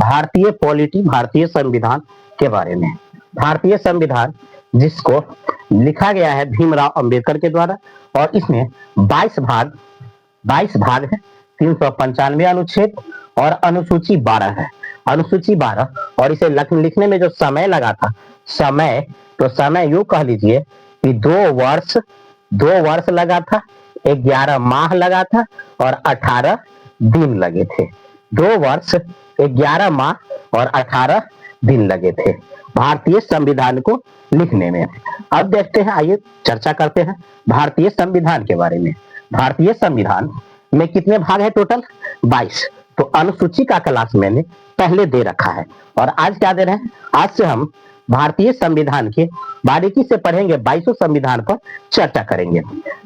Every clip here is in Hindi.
भारतीय पॉलिटी, भारतीय संविधान के बारे में। भारतीय संविधान जिसको लिखा गया है भीमराव अंबेडकर के द्वारा, और इसमें 22 भाग है, 395 अनुच्छेद और अनुसूची 12 है। अनुसूची 12, और इसे लिखने में जो समय लगा था, समय यूं कह लीजिए कि 2 वर्ष लगा था, 11 माह लगा था और 18 दिन लगे थे। 2 वर्ष 11 माह और 18 दिन लगे थे भारतीय संविधान को लिखने में। अब देखते हैं, आइए चर्चा करते हैं भारतीय संविधान के बारे में। भारतीय संविधान में कितने भाग है टोटल? 22। तो अनुसूची का क्लास मैंने पहले दे रखा है, और आज क्या दे रहे हैं? आज से हम भारतीय संविधान के बारीकी से पढ़ेंगे, 22 संविधान पर चर्चा करेंगे।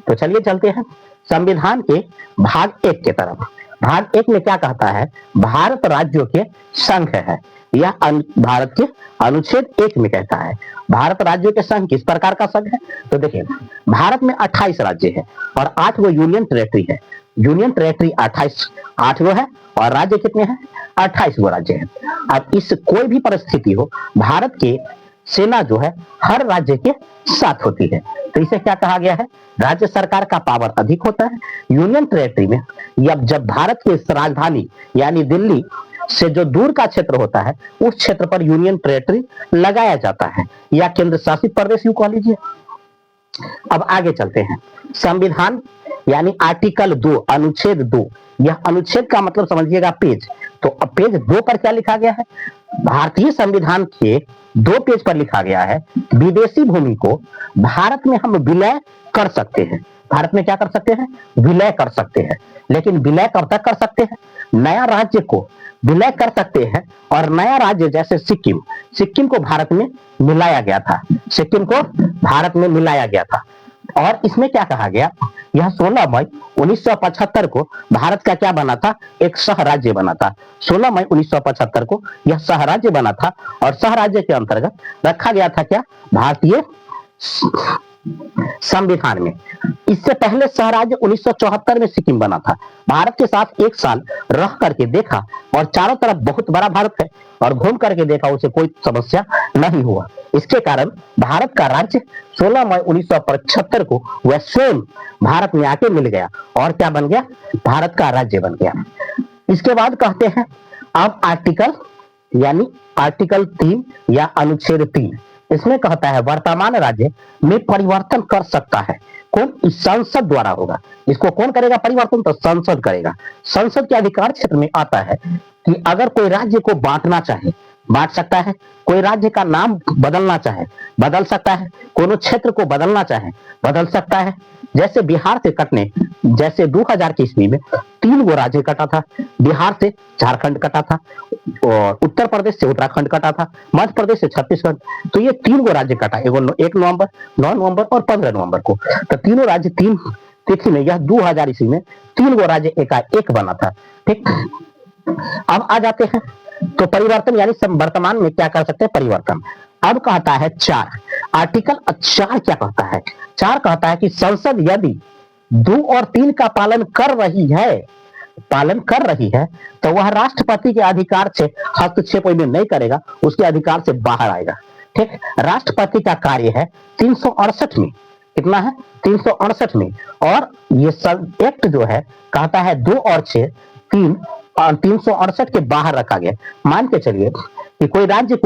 तो चलिए चलते हैं संविधान के भाग 1 के तरफ। भाग 1 में क्या कहता है? भारत राज्यों के संघ है। यह भारत के अनुच्छेद 1 में कहता है भारत राज्यों के संघ किस प्रकार का संघ है। तो देखिए, भारत में 28 राज्य है और 8 गो यूनियन टेरेटरी है। यूनियन टेरेटरी 8 गो है और राज्य कितने हैं? 28 गो राज्य है। अब इस कोई भी परिस्थिति हो, भारत के सेना जो है हर राज्य के साथ होती है। तो इसे क्या कहा गया है? राज्य सरकार का पावर अधिक होता है। यूनियन टेरेटरी में जब भारत की राजधानी यानी दिल्ली से जो दूर का क्षेत्र होता है, उस क्षेत्र पर यूनियन टेरेटरी लगाया जाता है, या केंद्र शासित प्रदेश यूं कह लीजिए। अब आगे चलते हैं। संविधान यानी आर्टिकल 2, अनुच्छेद 2। यह अनुच्छेद का मतलब समझिएगा पेज। तो अब पेज 2 पर क्या लिखा गया है? भारतीय संविधान के 2 पेज पर लिखा गया है, विदेशी भूमि को भारत में हम विलय कर सकते हैं। भारत में क्या कर सकते हैं? विलय कर सकते हैं। लेकिन विलय कब तक कर सकते हैं? नया राज्य को विलय कर सकते हैं, और नया राज्य जैसे सिक्किम को भारत में मिलाया गया था। सिक्किम को भारत में मिलाया गया था। और इसमें क्या कहा गया? यह 16 मई 1975 को भारत का क्या बना था? एक सह राज्य बना था। 16 मई 1975 को यह सह राज्य बना था, और सह राज्य के अंतर्गत रखा गया था क्या? भारतीय संविधान में। इससे पहले सह राज्य 1974 में सिक्किम बना था। भारत के साथ 1 साल रह करके देखा, और चारों तरफ बहुत बड़ा भारत है, और घूम करके देखा, उसे कोई समस्या नहीं हुआ। इसके कारण भारत का राज्य 16 मई 1975 को वह स्वयं भारत में आके मिल गया, और क्या बन गया? भारत का राज्य बन गया। इसके बाद कहते हैं अब आर्टिकल 3 या अनुच्छेद 3। इसमें कहता है वर्तमान राज्य में परिवर्तन कर सकता है कौन? इस संसद द्वारा होगा। इसको कौन करेगा परिवर्तन? तो संसद करेगा। संसद के अधिकार क्षेत्र में आता है कि अगर कोई राज्य को बांटना चाहे, बांट सकता है। कोई राज्य का नाम बदलना चाहे, बदल सकता है। कोनो क्षेत्र को बदलना चाहे, बदल सकता है। जैसे बिहार से कटने, जैसे 2000 की ईस्वी में 3 गो राज्य कटा था। बिहार से झारखंड कटा था, और उत्तर प्रदेश से उत्तराखंड कटा था, मध्य प्रदेश से छत्तीसगढ़। तो ये 3 गो राज्य कटा, 1 नवंबर, 9 नवंबर और 15 नवंबर को। तो तीनों राज्य 3 तिथि में, यह 2000 ईस्वी में 3 गो राज्य एकाएक बना था। ठीक, अब आ जाते हैं तो परिवर्तन यानी वर्तमान में क्या कर सकते हैं? परिवर्तन। अब कहता है 4, आर्टिकल 4 क्या कहता है? 4 कहता है कि संसद यदि 2 और 3 का पालन कर रही है तो वह राष्ट्रपति के अधिकार से हस्तक्षेप में नहीं करेगा, उसके अधिकार से बाहर आएगा। ठीक, राष्ट्रपति का कार्य है 368 में। कितना है? 368 में। और ये एक्ट जो है कहता है 2 और 6 368 के बाहर रखा गया। मान के चलिए कि कोई राज्य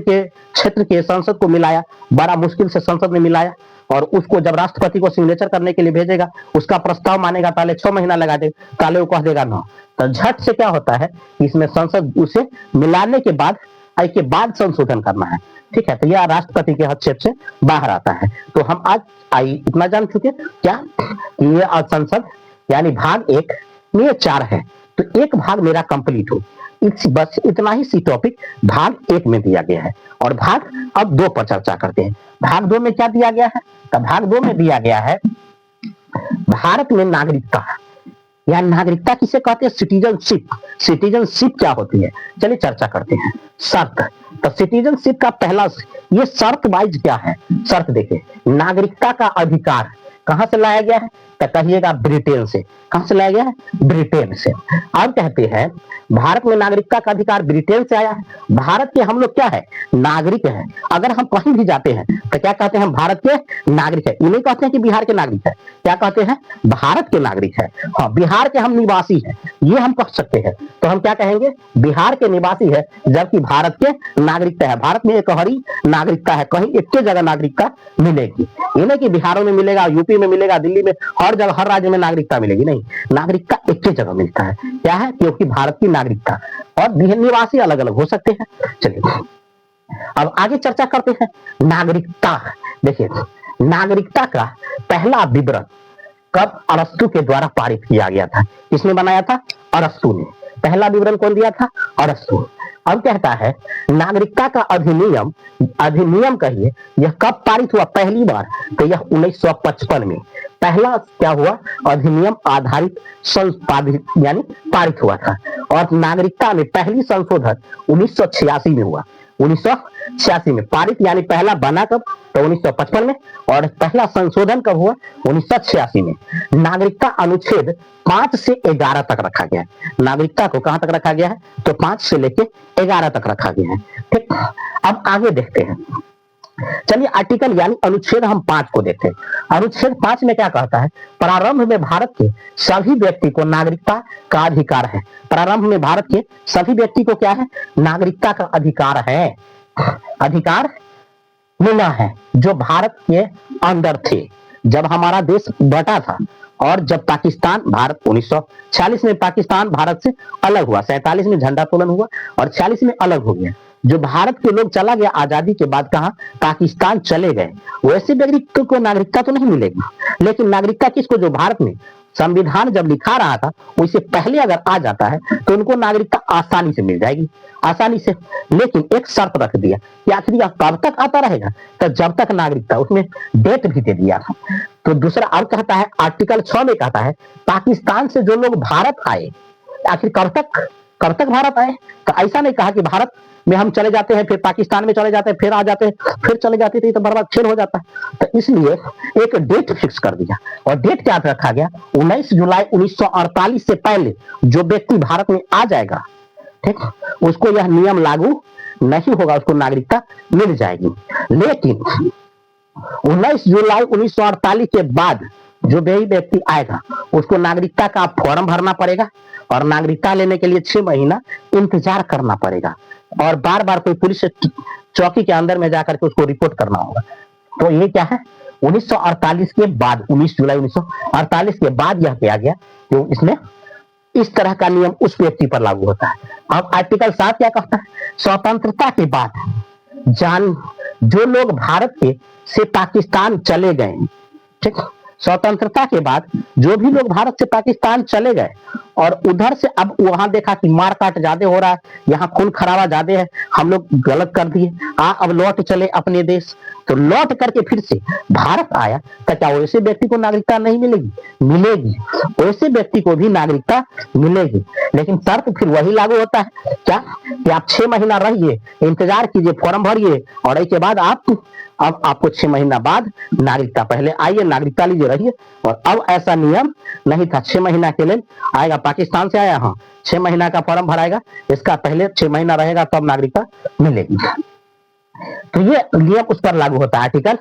के क्षेत्र के संसद को मिलाया, बड़ा मुश्किल से संसद में मिलाया, और उसको जब राष्ट्रपति को सिग्नेचर करने के लिए भेजेगा, उसका प्रस्ताव मानेगा, ताले 6 महीना लगा देगा, ताले वो कह देगा ना। तो झट से क्या होता है, इसमें संसद उसे मिलाने के बाद संशोधन करना है। ठीक है, तो यह राष्ट्रपति के हस्तक्षेप से बाहर आता है। तो हम आज इतना जान चुके क्या, ये संसद यानी भाग 1 में 4 है। तो एक भाग मेरा कंप्लीट हो, बस इतना ही सी टॉपिक भाग 1 में दिया गया है। और भाग अब 2 पर चर्चा करते हैं। भाग 2 में क्या दिया गया है? तो भाग 2 में दिया गया है भारत में नागरिकता, या नागरिकता किसे कहते हैं? सिटीजनशिप क्या होती है? चलिए चर्चा करते हैं। शर्त, तो सिटीजनशिप का पहला ये शर्त वाइज क्या है? शर्त देखिए, नागरिकता का अधिकार कहां से लाया गया है? तो कहिएगा ब्रिटेन से। कहां से लाया गया है? ब्रिटेन से। अब कहते हैं भारत में नागरिकता का अधिकार ब्रिटेन से आया है। भारत के हम लोग क्या है? नागरिक हैं। अगर हम कहीं भी जाते हैं तो क्या कहते हैं? भारत के नागरिक है। ये नहीं कहते हैं कि बिहार के नागरिक है, क्या कहते हैं? भारत के नागरिक है। हाँ, बिहार के हम निवासी हैं, ये हम कह सकते हैं। तो हम क्या कहेंगे? बिहार के निवासी है, जबकि भारत के नागरिकता है। भारत में एक हरी नागरिकता है, कहीं एक के जगह नागरिकता मिलेगी। ये नहीं कि बिहारों में मिलेगा, यूपी में मिलेगा, दिल्ली में, हर जगह हर राज्य में नागरिकता मिलेगी, नहीं। नागरिकता एक ही जगह मिलता है। क्या है? क्योंकि भारत की नागरिकता, और निवासी अलग अलग हो सकते हैं। चलिए अब आगे चर्चा करते हैं नागरिकता। देखिए, नागरिकता का पहला विवरण कब अरस्तु के द्वारा पारित किया गया था? किसने बनाया था? अरस्तु ने। पहला विवरण कौन दिया था? अरस्तु। अब कहता है नागरिकता का अधिनियम, अधिनियम कहिए, यह कब पारित हुआ पहली बार? तो यह 1955 में पहला क्या हुआ? अधिनियम आधारित संपादित यानी पारित हुआ था। और नागरिकता में पहली संशोधन 1986 में हुआ। 1986 में पारित, यानी पहला बना कब? तो 1955 में। और पहला संशोधन कब हुआ? 1986 में। नागरिकता अनुच्छेद 5 से 11 तक रखा गया है। नागरिकता को कहां तक रखा गया है? तो 5 से लेके 11 तक रखा गया है। ठीक, अब आगे देखते हैं। चलिए आर्टिकल यानी अनुच्छेद हम 5 को देखते हैं। अनुच्छेद 5 में क्या कहता है? प्रारंभ में भारत के सभी व्यक्ति को नागरिकता का अधिकार है। प्रारंभ में भारत के सभी व्यक्ति को क्या है? नागरिकता का अधिकार है। अधिकार मिला है जो भारत के अंदर थे। जब हमारा देश बटा था और जब पाकिस्तान, भारत 1946 में पाकिस्तान भारत से अलग हुआ, 47 में झंडोत्तोलन हुआ और 46 में अलग हो गया। जो भारत के लोग चला गया आजादी के बाद, कहा? पाकिस्तान चले गए। वैसे व्यक्ति को नागरिकता तो नहीं मिलेगी, लेकिन नागरिकता किसको? जो भारत में संविधान जब लिखा रहा था उससे पहले अगर आ जाता है तो उनको नागरिकता आसानी से मिल जाएगी, आसानी से। लेकिन एक शर्त रख दिया कि आखिर यह कब तक आता रहेगा? तो जब तक नागरिकता, उसमें डेट भी दे दिया था। तो दूसरा अब कहता है, आर्टिकल 6 में कहता है पाकिस्तान से जो लोग भारत आए, आखिर कब तक भारत आए? तो ऐसा नहीं कहा कि भारत में हम चले जाते हैं, फिर पाकिस्तान में चले जाते हैं, फिर आ जाते हैं, फिर चले जाते थे, तो बर्बाद खेल हो जाता है। तो इसलिए एक डेट फिक्स कर दिया। और डेट क्या रखा गया? 19 जुलाई 1948 से पहले जो व्यक्ति भारत में आ जाएगा, ठीक, उसको यह नियम लागू नहीं होगा, उसको नागरिकता मिल जाएगी। लेकिन 19 जुलाई 1948 के बाद जो भी व्यक्ति आएगा उसको नागरिकता का फॉर्म भरना पड़ेगा और नागरिकता लेने के लिए 6 महीना इंतजार करना पड़ेगा और बार बार कोई पुलिस चौकी के अंदर में जाकर के उसको रिपोर्ट करना होगा। तो ये क्या है? 1948 के बाद, 19 जुलाई 1948 के बाद यह किया गया, तो इसमें इस तरह का नियम उस व्यक्ति पर लागू होता है। अब आर्टिकल 7 क्या कहता है? स्वतंत्रता के बाद जो लोग भारत के से पाकिस्तान चले गए, ठीक, स्वतंत्रता के बाद जो भी लोग भारत से पाकिस्तान चले गए और उधर से अब वहां देखा कि मारकाट ज्यादा हो रहा है, यहाँ खून खराबा ज्यादा है, हम लोग गलत कर दिए, अब लौट चले अपने देश। तो लौट करके फिर से भारत आया, तो क्या वैसे व्यक्ति को नागरिकता नहीं मिलेगी? मिलेगी, वैसे व्यक्ति को भी नागरिकता मिलेगी। लेकिन शर्त फिर वही लागू होता है, क्या कि आप 6 महीना रहिए, इंतजार कीजिए, फॉर्म भरिए और इसके बाद अब आपको 6 महीना बाद नागरिकता, पहले आइए नागरिकता लीजिए, रहिए। और अब ऐसा नियम नहीं था। 6 महीना के लिए आएगा, पाकिस्तान से आया, हाँ, 6 महीना का फॉर्म भराएगा, इसका पहले 6 महीना रहेगा तब नागरिकता मिलेगी। तो ये नियम उस पर लागू होता है। आर्टिकल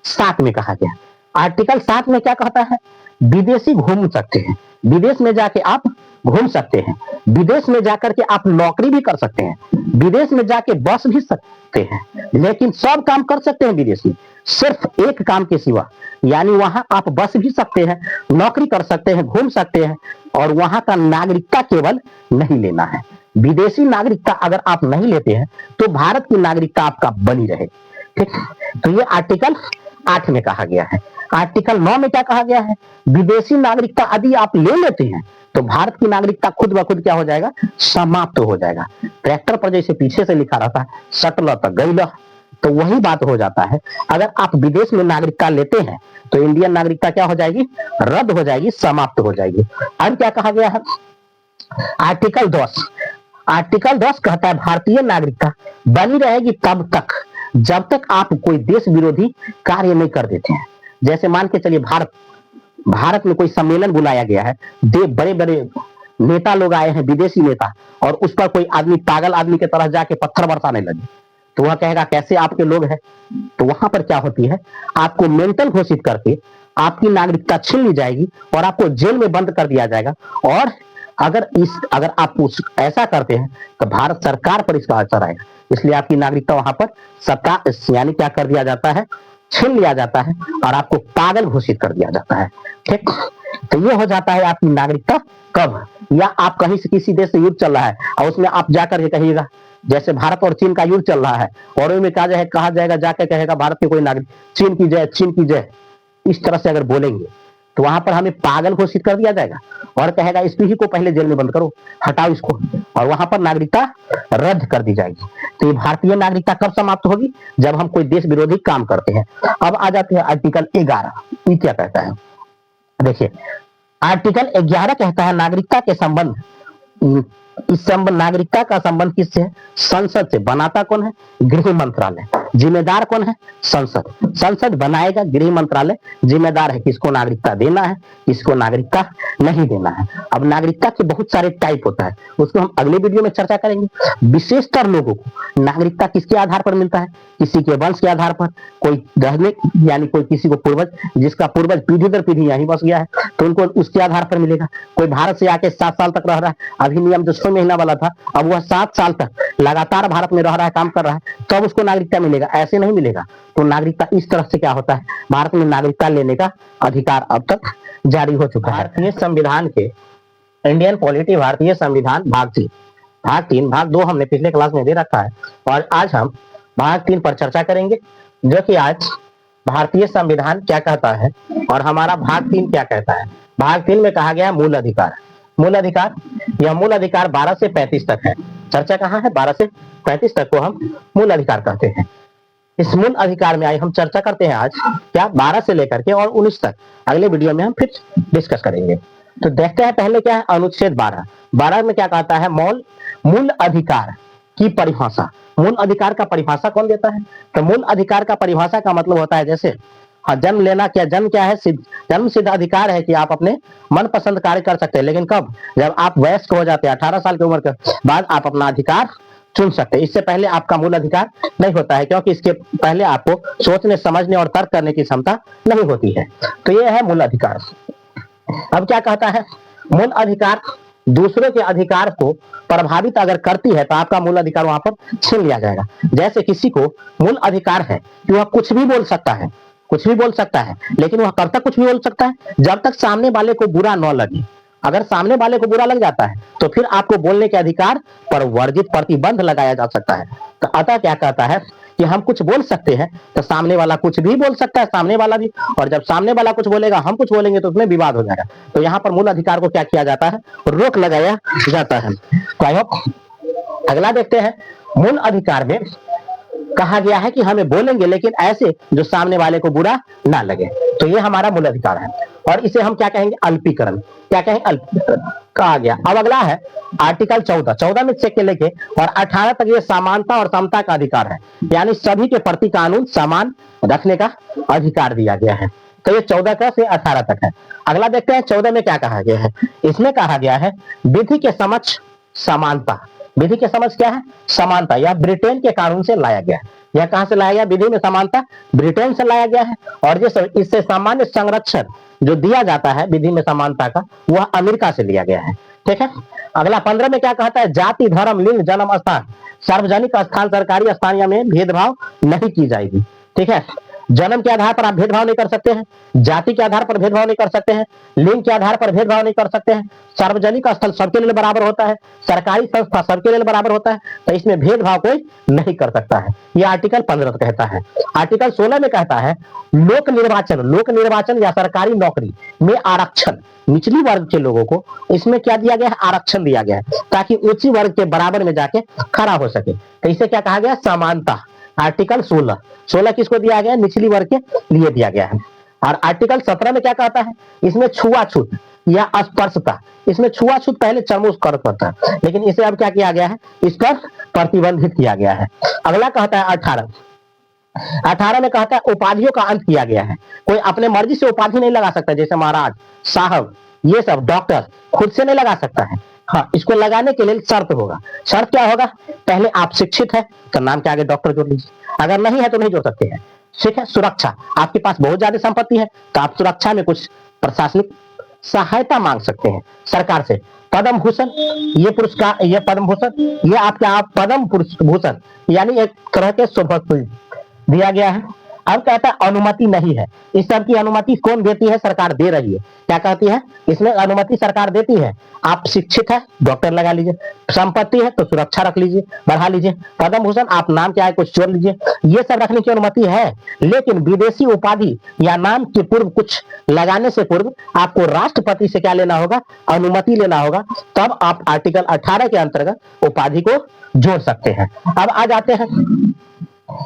7 में कहा गया। आर्टिकल 7 में क्या कहता है? विदेशी घूम सकते हैं, विदेश में जाके आप घूम सकते हैं, विदेश में जाकर के आप नौकरी भी कर सकते हैं, विदेश में जाके बस भी सकते हैं, लेकिन सब काम कर सकते हैं विदेश में, सिर्फ एक काम के सिवा, यानी वहां आप बस भी सकते हैं, नौकरी कर सकते हैं, घूम सकते हैं और वहां का नागरिकता केवल नहीं लेना है। विदेशी नागरिकता अगर आप नहीं लेते हैं तो भारत की नागरिकता आपका बनी रहे, ठीक। तो ये आर्टिकल 8 में कहा गया है। आर्टिकल 9 में क्या कहा गया है? विदेशी नागरिकता यदि आप ले लेते हैं तो भारत की नागरिकता खुद ब खुद क्या हो जाएगा? समाप्त हो जाएगा। ट्रैक्टर पर जैसे पीछे से लिखा रहता है सटल तक गई, तो वही बात हो जाता है। अगर आप विदेश में नागरिकता लेते हैं तो इंडियन नागरिकता क्या हो जाएगी? रद्द हो जाएगी, समाप्त हो जाएगी। अब क्या कहा गया है? आर्टिकल 10। आर्टिकल 10 कहता है भारतीय नागरिकता बनी रहेगी तब तक जब तक आप कोई देश विरोधी कार्य नहीं कर देते हैं। जैसे मान के चलिए भारत भारत में कोई सम्मेलन बुलाया गया है, बड़े बड़े नेता लोग आए हैं, विदेशी नेता, और उस पर कोई आदमी पागल आदमी की तरह जाके पत्थर बरसाने लगे, तो वह कहेगा कैसे आपके लोग हैं। तो वहां पर क्या होती है, आपको मेंटल घोषित करके आपकी नागरिकता छीन ली जाएगी और आपको जेल में बंद कर दिया जाएगा। और अगर आप ऐसा करते हैं तो भारत सरकार पर इसका असर आएगा, इसलिए आपकी नागरिकता वहां पर सरकार यानी क्या कर दिया जाता है, छीन लिया जाता है और आपको पागल घोषित कर दिया जाता है। ठीक, तो ये हो जाता है आपकी नागरिकता कब, या आप कहीं से किसी देश से युद्ध चल रहा है और उसमें आप जाकर के कहिएगा, जैसे भारत और चीन का युद्ध चल रहा है और उसमें कहा जाएगा जाके कहेगा भारत के कोई नागरिक चीन की जय, चीन की जय, इस तरह से अगर बोलेंगे तो वहां पर हमें पागल घोषित कर दिया जाएगा और कहेगा इस पीढ़ी को पहले जेल में बंद करो, हटाओ इसको, और वहां पर नागरिकता रद्द कर दी जाएगी। तो ये भारतीय नागरिकता कब समाप्त होगी, जब हम कोई देश विरोधी काम करते हैं। अब आ जाते हैं आर्टिकल 11, ये क्या कहता है, देखिए आर्टिकल 11 कहता है नागरिकता के संबंध, नागरिकता का संबंध किससे है, संसद से। बनाता कौन है, गृह मंत्रालय। जिम्मेदार कौन है, संसद। संसद बनाएगा, गृह मंत्रालय जिम्मेदार है किसको नागरिकता देना है, किसको नागरिकता नहीं देना है। अब नागरिकता के बहुत सारे टाइप होता है, उसको हम अगले वीडियो में चर्चा करेंगे। विशेषकर लोगों को नागरिकता किसके आधार पर मिलता है, किसी के वंश के आधार पर, कोई रहने यानी कोई किसी को पूर्वज, जिसका पूर्वज पीढ़ी दर पीढ़ी यहीं बस गया है तो उनको उसके आधार पर मिलेगा। कोई भारत से आके 7 साल तक रह रहा है, अभी नियम जो 6 महीना वाला था, अब वह 7 साल तक लगातार भारत में रह रहा है, काम कर रहा है, तब उसको नागरिकता मिलेगा, ऐसे नहीं मिलेगा। तो नागरिकता इस तरह से क्या होता है, भारत में नागरिकता लेने का अधिकार अब तक जारी हो चुका है। भारतीय संविधान के इंडियन पॉलिटी भारतीय संविधान भाग 3, भाग 2 हमने पिछले क्लास में दे रखा है और आज हम भाग 3 पर चर्चा करेंगे, जो कि आज भारतीय संविधान क्या कहता है और हमारा भाग 3 क्या कहता है। भाग 3 में कहा गया मूल अधिकार। मूल अधिकार, यह मूल अधिकार 12 से 35 तक है। चर्चा कहाँ है, 12 से 35 तक को हम मूल अधिकार कहते हैं। इस मूल अधिकार में आई हम चर्चा करते हैं आज क्या 12 से लेकर के और 19 तक, अगले वीडियो में हम फिर डिस्कस करेंगे। तो देखते हैं पहले क्या है अनुच्छेद 12 में क्या कहता है, मूल अधिकार की परिभाषा। मूल अधिकार का परिभाषा कौन देता है, तो मूल अधिकार का परिभाषा का मतलब होता है जैसे जन्म लेना, क्या जन्म क्या है, जन्म सिद्ध अधिकार है कि आप अपने मनपसंद कार्य कर सकते हैं, लेकिन कब, जब आप वयस्क हो जाते हैं, 18 साल की उम्र के बाद आप अपना अधिकार चुन सकते हैं। इससे पहले आपका मूल अधिकार नहीं होता है, क्योंकि इसके पहले आपको सोचने समझने और तर्क करने की क्षमता नहीं होती है। तो ये है मूल अधिकार। अब क्या कहता है, मूल अधिकार दूसरों के अधिकार को प्रभावित अगर करती है तो आपका मूल अधिकार वहां पर छीन लिया जाएगा। जैसे किसी को मूल अधिकार है कि वह कुछ भी बोल सकता है, लेकिन वह कब तक कुछ भी बोल सकता है, जब तक सामने वाले को बुरा न लगे। अगर सामने वाले को बुरा लग जाता है तो फिर आपको बोलने के अधिकार पर वर्जित प्रतिबंध लगाया जा सकता है। तो अतः क्या कहता है कि हम कुछ बोल सकते हैं तो सामने वाला कुछ भी बोल सकता है, सामने वाला भी, और जब सामने वाला कुछ बोलेगा हम कुछ बोलेंगे तो उसमें विवाद हो जाएगा। तो यहाँ पर मूल अधिकार को क्या किया जाता है, रोक लगाया जाता है। तो आई होप अगला देखते हैं। मूल अधिकार में कहा गया है कि हमें बोलेंगे लेकिन ऐसे जो सामने वाले को बुरा ना लगे। तो ये हमारा मूल अधिकार है और इसे हम क्या कहेंगे, अल्पीकरण। क्या कहेंगे, अल्पीकरण कहा गया। अब अगला है आर्टिकल 14 में से लेके और 18 तक ये समानता और समता का अधिकार है, यानी सभी के प्रति कानून समान रखने का अधिकार दिया गया है। तो ये 14 से 18 तक है। अगला देखते हैं 14 में क्या कहा गया है। इसमें कहा गया है विधि के समक्ष समानता। विधि के समझ क्या है, समानता। यह ब्रिटेन के कानून से लाया गया है। यह कहां से लाया गया, विधि में समानता ब्रिटेन से लाया गया है। और इससे सामान्य संरक्षण जो दिया जाता है विधि में समानता का, वह अमेरिका से लिया गया है। ठीक है। अगला 15 में क्या कहता है, जाति धर्म लिंग जन्म स्थान सार्वजनिक स्थान सरकारी स्थान में भेदभाव नहीं की जाएगी। ठीक है। जन्म के आधार पर आप भेदभाव नहीं कर सकते हैं, जाति के आधार पर भेदभाव नहीं कर सकते हैं, लिंग के आधार पर भेदभाव नहीं कर सकते हैं, सार्वजनिक स्थल सबके लिए बराबर होता है, सरकारी संस्था सबके लिए बराबर होता है, तो इसमें भेदभाव कोई नहीं कर सकता है। यह आर्टिकल 15 कहता है। आर्टिकल 16 में कहता है लोक निर्वाचन या सरकारी नौकरी में आरक्षण, निचली वर्ग के लोगों को इसमें क्या दिया गया है, आरक्षण दिया गया है ताकि ऊंची वर्ग के बराबर में जाके खड़ा हो सके। तो इसे क्या कहा गया, समानता। आर्टिकल 16 किसको दिया गया, निचली वर्ग के लिए दिया गया है। और आर्टिकल 17 में क्या कहता है, इसमें छुआछूत या अस्पर्शता, इसमें छुआछूत पहले चरमोस कर करता है, लेकिन इसे अब क्या किया गया है, इस पर प्रतिबंधित किया गया है। अगला कहता है 18 में कहता है उपाधियों का अंत किया गया है। कोई अपने मर्जी से उपाधि नहीं लगा सकता, जैसे महाराज, साहब, ये सब डॉक्टर खुद से नहीं लगा सकता है। हाँ, इसको लगाने के लिए शर्त होगा। शर्त क्या होगा? पहले आप शिक्षित है तो नाम के आगे डॉक्टर जोड़ लीजिए, अगर नहीं है तो नहीं जोड़ सकते हैं। ठीक है। सुरक्षा, आपके पास बहुत ज्यादा संपत्ति है तो आप सुरक्षा में कुछ प्रशासनिक सहायता मांग सकते हैं सरकार से। पद्म भूषण, ये पुरस्कार, ये पद्म भूषण, ये आपके आप पद्म भूषण यानी एक तरह के सौभाग्य दिया गया है। अब कहता है अनुमति नहीं है। इस सब की अनुमति कौन देती है? सरकार दे रही है। क्या कहती है? इसमें अनुमति सरकार देती है। आप शिक्षित है, डॉक्टर लगा लीजिए। संपत्ति है तो सुरक्षा रख लीजिए, बढ़ा लीजिए। पद्म भूषण आप नाम के आगे कुछ जोड़ लीजिए, ये सब रखने की अनुमति है। लेकिन विदेशी उपाधि या नाम के पूर्व कुछ लगाने से पूर्व आपको राष्ट्रपति से क्या लेना होगा? अनुमति लेना होगा। तब आप आर्टिकल 18 के अंतर्गत उपाधि को जोड़ सकते हैं। अब आ जाते हैं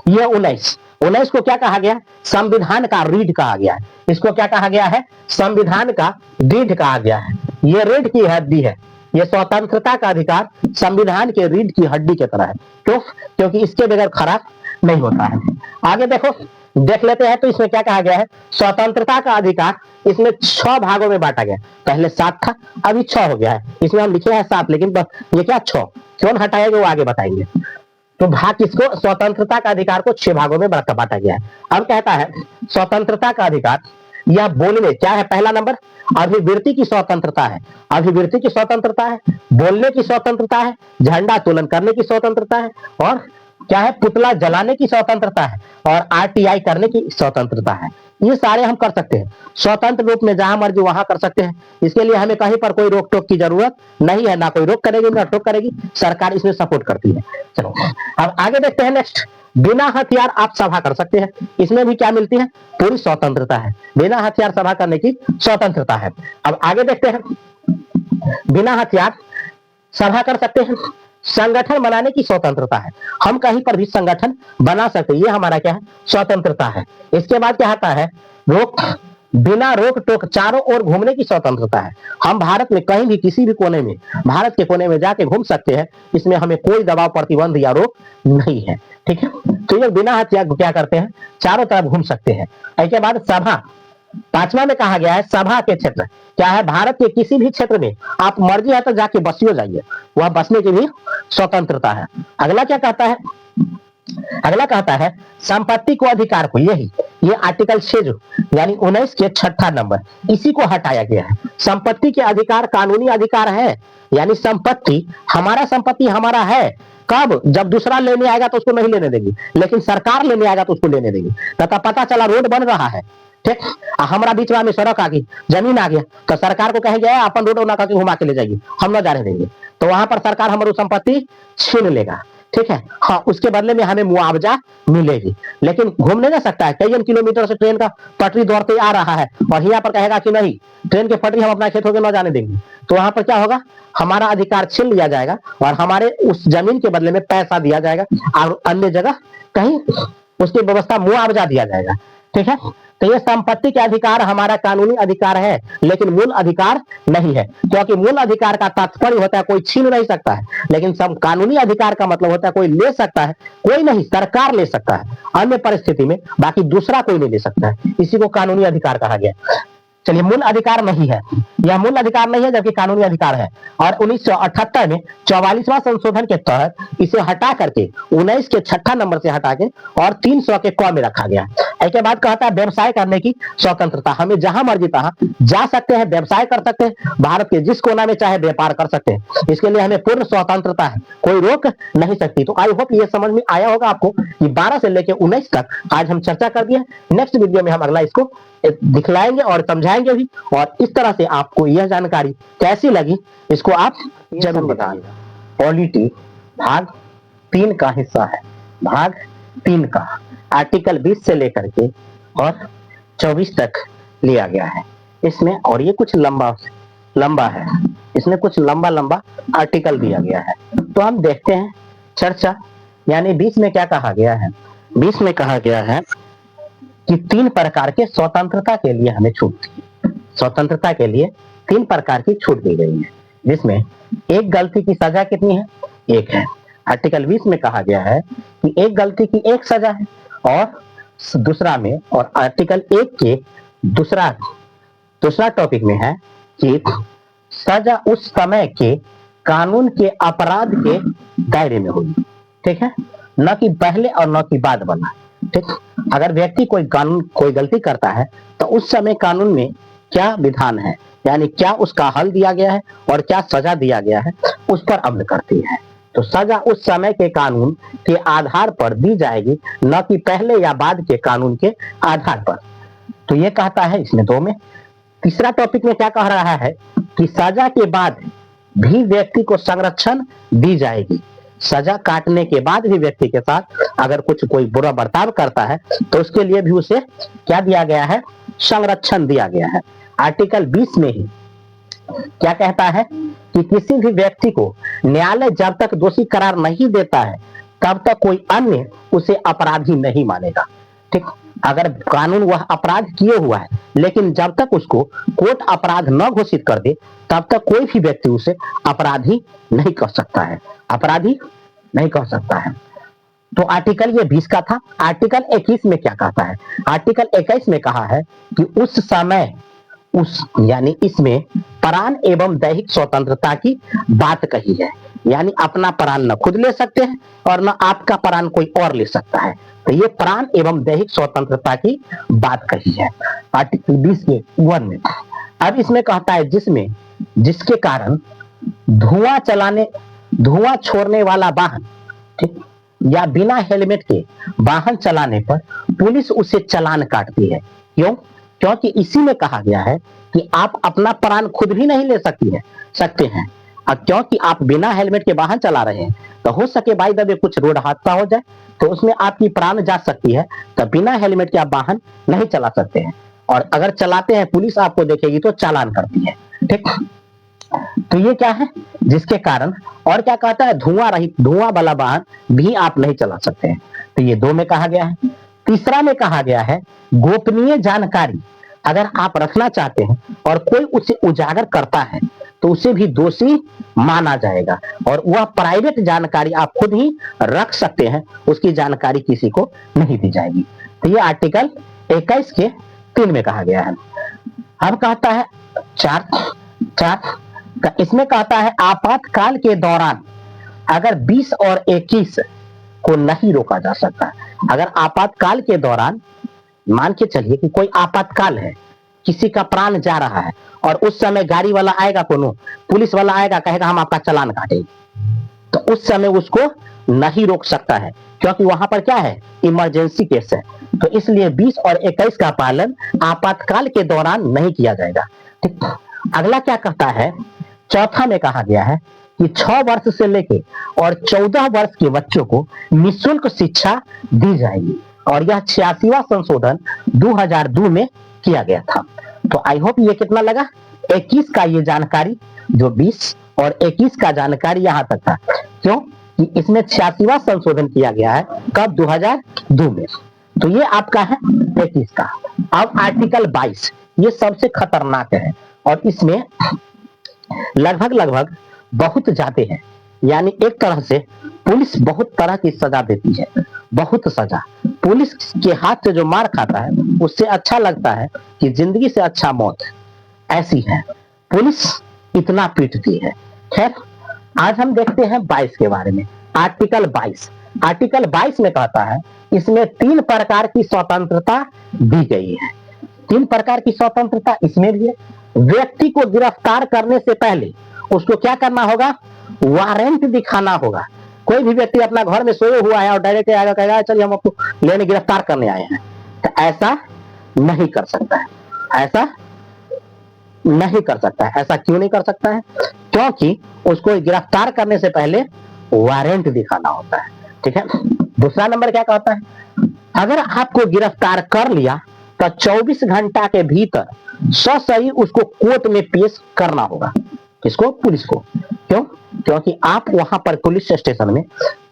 ये 19 को क्या कहा गया? संविधान का रीढ़ कहा गया है। इसको क्या कहा गया है? संविधान का रीढ़ कहा गया है। ये रीढ़ की हड्डी है। ये स्वतंत्रता का अधिकार संविधान के रीढ़ की हड्डी की तरह है। क्यों? क्योंकि इसके बगैर खड़ा नहीं होता है। आगे देखो, देख लेते हैं तो इसमें क्या कहा गया है? स्वतंत्रता का अधिकार इसमें 6 भागों में बांटा गया। पहले 7 था, अभी 6 हो गया है। इसमें हम लिखे हैं 7, लेकिन ये क्या 6 क्यों हटाएगा वो आगे बताएंगे। तो भाग किसको? स्वतंत्रता का अधिकार को 6 भागों में बांटा गया है। अब कहता है स्वतंत्रता का अधिकार या बोलने, क्या है? पहला नंबर अभिव्यक्ति की स्वतंत्रता है। अभिव्यक्ति की स्वतंत्रता है, बोलने की स्वतंत्रता है, झंडा तोलन करने की स्वतंत्रता है, और क्या है? पुतला जलाने की स्वतंत्रता है, और आरटीआई करने की स्वतंत्रता है। ये सारे हम कर सकते हैं स्वतंत्र रूप में, जहां मर्जी वहां कर सकते हैं। इसके लिए हमें कहीं पर कोई रोक टोक की जरूरत नहीं है, ना कोई रोक करेगी ना टोक करेगी, सरकार इसमें सपोर्ट करती है। चलो अब आगे देखते हैं। नेक्स्ट, बिना हथियार आप सभा कर सकते हैं। इसमें भी क्या मिलती है? पूरी स्वतंत्रता है। बिना हथियार सभा करने की स्वतंत्रता है। अब आगे देखते हैं, बिना हथियार सभा कर सकते हैं। संगठन बनाने की स्वतंत्रता है। हम कहीं पर भी संगठन बना सकते हैं, ये हमारा क्या है? स्वतंत्रता है। इसके बाद क्या आता है? बिना रोक टोक चारों ओर घूमने की स्वतंत्रता है। हम भारत में कहीं भी किसी भी कोने में, भारत के कोने में जाके घूम सकते हैं। इसमें हमें कोई दबाव, प्रतिबंध या रोक नहीं है। ठीक है। तो ये बिना हथियार क्या करते हैं? चारों तरफ घूम सकते हैं। इसके बाद सभा, 5वां में कहा गया है सभा के क्षेत्र क्या है? भारत के किसी भी क्षेत्र में आप मर्जी है तो जाके बसियो जाइए, वह बसने की भी स्वतंत्रता है। अगला क्या कहता है? अगला कहता है संपत्ति को अधिकार को, ये आर्टिकल 6 यानी 19 के 6ठा नंबर, इसी को हटाया गया है। संपत्ति के अधिकार कानूनी अधिकार है, यानी संपत्ति हमारा है। कब? जब दूसरा लेने आएगा तो उसको नहीं लेने देगी, लेकिन सरकार लेने आएगा तो उसको लेने देगी। तथा पता चला रोड बन रहा है, ठीक, हमारा बीच में सड़क आ गई, जमीन आ गया, तो सरकार को कहेंगे अपन रोड ना करके घुमा के ले जाइए, हम ना जाने देंगे। तो वहां पर सरकार हमारी संपत्ति छीन लेगा। ठीक है। हाँ, उसके बदले में हमें मुआवजा मिलेगी, लेकिन घूम नहीं जा सकता है। कई किलोमीटर से ट्रेन का पटरी दौड़ते आ रहा है और यहाँ पर कहेगा कि नहीं, ट्रेन के पटरी हम अपना खेत होकर न जाने देंगे, तो वहां पर क्या होगा? हमारा अधिकार छीन लिया जाएगा और हमारे उस जमीन के बदले में पैसा दिया जाएगा और अन्य जगह कहीं उसकी व्यवस्था मुआवजा दिया जाएगा। ठीक है। तो ये संपत्ति के अधिकार हमारा कानूनी अधिकार है, लेकिन मूल अधिकार नहीं है, क्योंकि मूल अधिकार का तात्पर्य होता है कोई छीन नहीं सकता है, लेकिन सब कानूनी अधिकार का मतलब होता है कोई ले सकता है, कोई नहीं, सरकार ले सकता है अन्य परिस्थिति में, बाकी दूसरा कोई नहीं ले सकता है। इसी को कानूनी अधिकार कहा गया। चलिए, मूल अधिकार नहीं है, यह मूल अधिकार नहीं है जबकि कानूनी अधिकार है। और 1978 में 44वां संशोधन के तहत इसे हटा करके 19 के 6ठा नंबर से हटा के और 300 के क में रखा गया। इसके बाद कहता है व्यवसाय करने की स्वतंत्रता, हमें जहां मर्जी तहां जा सकते हैं, व्यवसाय कर सकते हैं, भारत के जिस कोना में चाहे व्यापार कर सकते हैं। इसके लिए हमें पूर्ण स्वतंत्रता है, कोई रोक नहीं सकती। तो आई होप ये समझ में आया होगा आपको कि 12 से लेकर 19 तक आज हम चर्चा कर दिए। नेक्स्ट वीडियो में हम अगला इसको दिखलाएंगे और समझाएंगे भी, और इस तरह से आपको यह जानकारी कैसी लगी इसको आप जरूर बताइएगा। पॉलिटी भाग 3 का हिस्सा है, भाग 3 का आर्टिकल 20 से लेकर के और 24 तक लिया गया है इसमें। और ये कुछ लंबा है, इसमें कुछ लंबा आर्टिकल दिया गया है। तो हम देखते हैं चर्चा, यानी 20 में क्या कहा गया है? 20 में कहा गया है कि 3 प्रकार के स्वतंत्रता के लिए हमें छूट दी। स्वतंत्रता के लिए 3 प्रकार की छूट दी गई है, जिसमें एक गलती की सजा कितनी है? 1 है। आर्टिकल 20 में कहा गया है कि एक गलती की 1 सजा है और दूसरा में, और आर्टिकल 1 के दूसरा टॉपिक में है कि सजा उस समय के कानून के अपराध के दायरे में होगी, ठीक है, न कि पहले और न कि बाद वाला। ठीक, अगर व्यक्ति कोई गलती करता है तो उस समय कानून में क्या विधान है, यानी क्या उसका हल दिया गया है और क्या सजा दिया गया है, उस पर अमल करती है। तो सजा उस समय के कानून के आधार पर दी जाएगी, न कि पहले या बाद के कानून के आधार पर। तो ये कहता है इसमें 2 में। तीसरा टॉपिक में क्या कह रहा है कि सजा के बाद भी व्यक्ति को संरक्षण दी जाएगी। सजा काटने के बाद भी व्यक्ति के साथ अगर कोई बुरा बर्ताव करता है तो उसके लिए भी उसे क्या दिया गया है, संरक्षण दिया गया है। आर्टिकल 20 में ही क्या कहता है कि किसी भी व्यक्ति को न्यायालय जब तक दोषी करार नहीं देता है तब तक कोई अन्य उसे अपराधी नहीं मानेगा। ठीक, अगर कानून वह अपराध किए हुआ है लेकिन जब तक उसको कोर्ट अपराध न घोषित कर दे तब तक कोई भी व्यक्ति उसे अपराधी नहीं कह सकता है, अपराधी नहीं कह सकता है। तो आर्टिकल ये 20 का था। आर्टिकल 21 में क्या कहता है? आर्टिकल 21 में कहा है कि उस समय यानी इसमें प्राण एवं दैहिक स्वतंत्रता की बात कही है, यानी अपना प्राण न खुद ले सकते हैं और न आपका प्राण कोई और ले सकता है। तो ये प्राण एवं दैहिक स्वतंत्रता की बात कही है आर्टिकल 20 के 1 में। अब इसमें कहता है जिसके कारण धुआं छोड़ने वाला वाहन, ठीक, या बिना हेलमेट के वाहन चलाने पर पुलिस उसे चालान काटती है। क्यों? क्योंकि इसी में कहा गया है कि आप अपना प्राण खुद भी नहीं ले सकते हैं। और क्योंकि आप बिना हेलमेट के वाहन चला रहे हैं तो हो सके बाई द वे कुछ रोड हादसा हो जाए तो उसमें आपकी प्राण जा सकती है, तो बिना हेलमेट के आप वाहन नहीं चला सकते हैं। और अगर चलाते हैं पुलिस आपको देखेगी तो चालान करती है। ठीक, तो ये क्या है? जिसके कारण, और क्या कहता है, धुआं वाला वाहन भी आप नहीं चला सकते हैं। तो ये 2 में कहा गया है। तीसरा में कहा गया है गोपनीय जानकारी अगर आप रखना चाहते हैं और कोई उसे उजागर करता है तो उसे भी दोषी माना जाएगा और वह प्राइवेट जानकारी आप खुद ही रख सकते हैं, उसकी जानकारी किसी को नहीं दी जाएगी। तो ये आर्टिकल 21 के 3 में कहा गया है। अब कहता है 4 इसमें कहता है आपातकाल के दौरान अगर 20 और 21 को नहीं रोका जा सकता। अगर आपातकाल के दौरान मान के चलिए कि कोई आपातकाल है, किसी का प्राण जा रहा है और उस समय गाड़ी वाला आएगा, कोनो पुलिस वाला आएगा, कहेगा हम आपका चालान काटेंगे, तो उस समय उसको नहीं रोक सकता है क्योंकि वहां पर क्या है, इमरजेंसी केस है। तो इसलिए 20 और 21 का पालन आपातकाल के दौरान नहीं किया जाएगा। ठीक, अगला क्या कहता है, चौथा में कहा गया है कि 6 वर्ष से लेके और 14 वर्ष के बच्चों को निःशुल्क शिक्षा दी जाएगी और यह 86वां संशोधन 2002 में किया गया था। तो आई होप ये कितना लगा, 21 का ये जानकारी, जो 20 और 21 का जानकारी यहां तक था। क्यों कि इसमें 86वां संशोधन किया गया है, कब, 2002 में। तो ये आपका है 21 का। अब आर्टिकल 22 ये सबसे खतरनाक है और इसमें लगभग बहुत जाते हैं, यानी एक तरह से पुलिस बहुत तरह की सजा देती है, बहुत सजा। पुलिस के हाथ से जो मार खाता है उससे अच्छा लगता है कि जिंदगी से अच्छा मौत है, ऐसी है पुलिस, इतना पीटती है। खैर, आज हम देखते हैं 22 के बारे में। आर्टिकल 22 में कहता है इसमें 3 प्रकार की स्वतंत्रता दी गई है। 3 प्रकार की स्वतंत्रता इसमें भी है। व्यक्ति को गिरफ्तार करने से पहले उसको क्या करना होगा, वारंट दिखाना होगा। कोई भी व्यक्ति अपना घर में सोए हुआ है और डायरेक्ट आएगा, कहेगा चलिए हम आपको लेने गिरफ्तार करने आए हैं, तो ऐसा नहीं कर सकता है। ऐसा नहीं कर सकता है। ऐसा क्यों नहीं कर सकता है? क्योंकि उसको गिरफ्तार करने से पहले वारंट दिखाना होता है। ठीक है। दूसरा नंबर क्या कहता है, अगर आपको गिरफ्तार कर लिया तो 24 घंटा के भीतर सही उसको कोर्ट में पेश करना होगा। किसको? पुलिस को। क्यों? क्योंकि आप वहां पर पुलिस स्टेशन में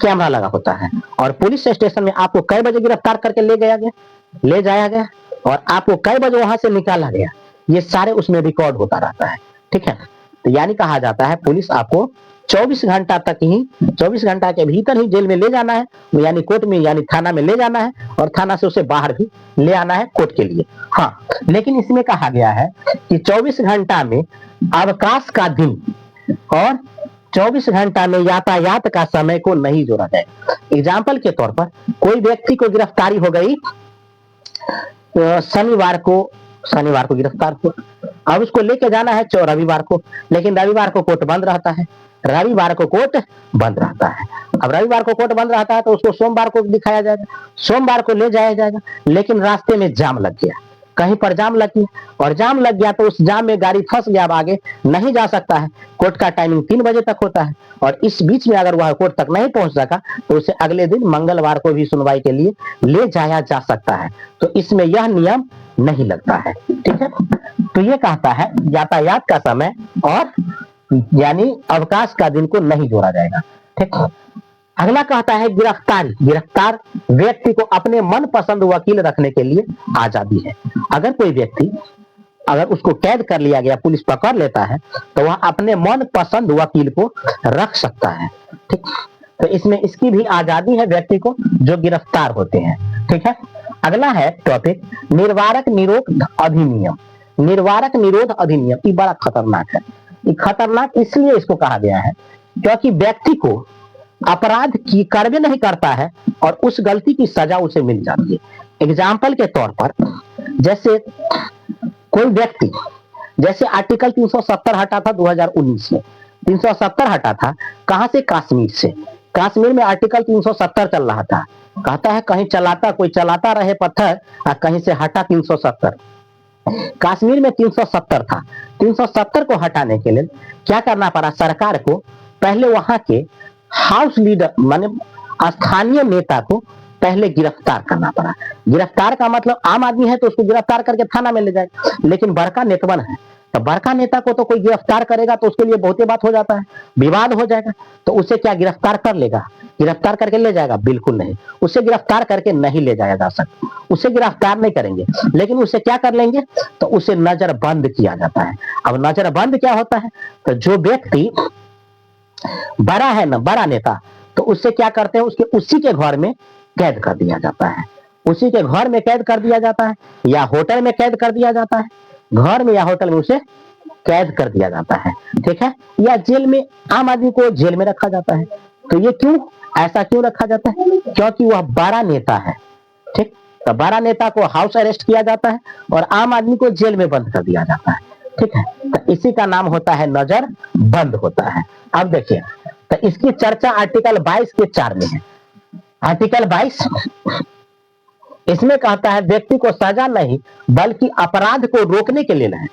कैमरा लगा होता है और पुलिस स्टेशन में आपको कई बजे गिरफ्तार करके ले जाया गया और आपको कई बजे वहां से निकाला गया, ये सारे उसमें रिकॉर्ड होता रहता है। ठीक है। तो यानी कहा जाता है पुलिस आपको 24 घंटा तक ही, 24 घंटा के भीतर ही जेल में ले जाना है, यानी कोर्ट में, यानी थाना में ले जाना है, और थाना से उसे बाहर भी ले आना है कोर्ट के लिए। हाँ, लेकिन इसमें कहा गया है कि 24 घंटा में अवकाश का दिन और 24 घंटा में यातायात का समय को नहीं जोड़ा जाए। एग्जाम्पल के तौर पर कोई व्यक्ति को गिरफ्तारी हो गई शनिवार को गिरफ्तार हुआ, अब उसको लेके जाना है रविवार को, लेकिन रविवार को कोर्ट बंद रहता है, अब रविवार को कोर्ट बंद रहता है तो उसको सोमवार को दिखाया जाएगा, सोमवार को ले जाया जाएगा, लेकिन रास्ते में जाम लग गया, कहीं पर जाम लग गया, और जाम लग गया तो उस जाम में गाड़ी फंस गया, अब आगे नहीं जा सकता है। कोर्ट का टाइमिंग 3 बजे तक होता है, और इस बीच में अगर वह कोर्ट तक नहीं पहुंच सका तो उसे अगले दिन मंगलवार को भी सुनवाई के लिए ले जाया जा सकता है। तो इसमें यह नियम नहीं लगता है। ठीक है, तो ये कहता है यातायात का समय और यानी अवकाश का दिन को नहीं जोड़ा जाएगा। ठीक, अगला कहता है गिरफ्तार व्यक्ति को अपने मनपसंद वकील रखने के लिए आजादी है। अगर कोई व्यक्ति, अगर उसको कैद कर लिया गया, पुलिस पकड़ लेता है, तो वह अपने मनपसंद वकील को रख सकता है। ठीक, तो इसमें इसकी भी आजादी है व्यक्ति को जो गिरफ्तार होते हैं। ठीक है, अगला है टॉपिक निर्वारक निरोध अधिनियम। निर्वारक निरोध अधिनियम ये बड़ा खतरनाक है। ये खतरनाक इसलिए इसको कहा गया है क्योंकि व्यक्ति को अपराध की करवे नहीं करता है और उस गलती की सजा उसे मिल जाती है। एग्जाम्पल के तौर पर जैसे कोई व्यक्ति, जैसे आर्टिकल 370 हटा था 2019 में, 370 हटा था कहां से? कश्मीर से। कश्मीर में आर्टिकल 370 चल रहा था, कहता है कहीं कोई चलाता रहे पत्थर और कहीं से हटा 370। कश्मीर में 370 था, 370 को हटाने के लिए क्या करना पड़ा? सरकार को पहले वहां के हाउस लीडर माने स्थानीय नेता को पहले गिरफ्तार करना पड़ा। गिरफ्तार का मतलब आम आदमी है तो उसको गिरफ्तार करके थाना में ले जाए, लेकिन बड़का नेतवन है तो बड़का नेता को तो कोई गिरफ्तार करेगा तो उसके लिए बहुत ही बात हो जाता है, विवाद हो जाएगा, तो उसे क्या गिरफ्तार कर लेगा? गिरफ्तार करके ले जाएगा? बिल्कुल नहीं, उसे गिरफ्तार करके नहीं ले जाया जा सकता, उसे गिरफ्तार नहीं करेंगे, लेकिन उसे क्या कर लेंगे? तो उसे नजरबंद किया जाता है। अब नजरबंद क्या होता है? तो जो व्यक्ति बड़ा है ना, बड़ा नेता, तो उससे क्या करते हैं? उसी के घर में कैद कर दिया जाता है, उसी के घर में कैद कर दिया जाता है, या होटल में कैद कर दिया जाता है, घर में या होटल में उसे कैद कर दिया जाता है। ठीक है, या जेल में, आम आदमी को जेल में रखा जाता है। तो ये क्यों, ऐसा क्यों रखा जाता है? क्योंकि वह बड़ा नेता है। ठीक, तो बड़ा नेता को हाउस अरेस्ट किया जाता है और आम आदमी को जेल में बंद कर दिया जाता है। ठीक है, तो इसी का नाम होता है नजर बंद होता है। अब देखिए, तो इसकी चर्चा आर्टिकल 22 के 4 में है। आर्टिकल 22 इसमें कहता है व्यक्ति को सजा नहीं बल्कि अपराध को रोकने के लिए है।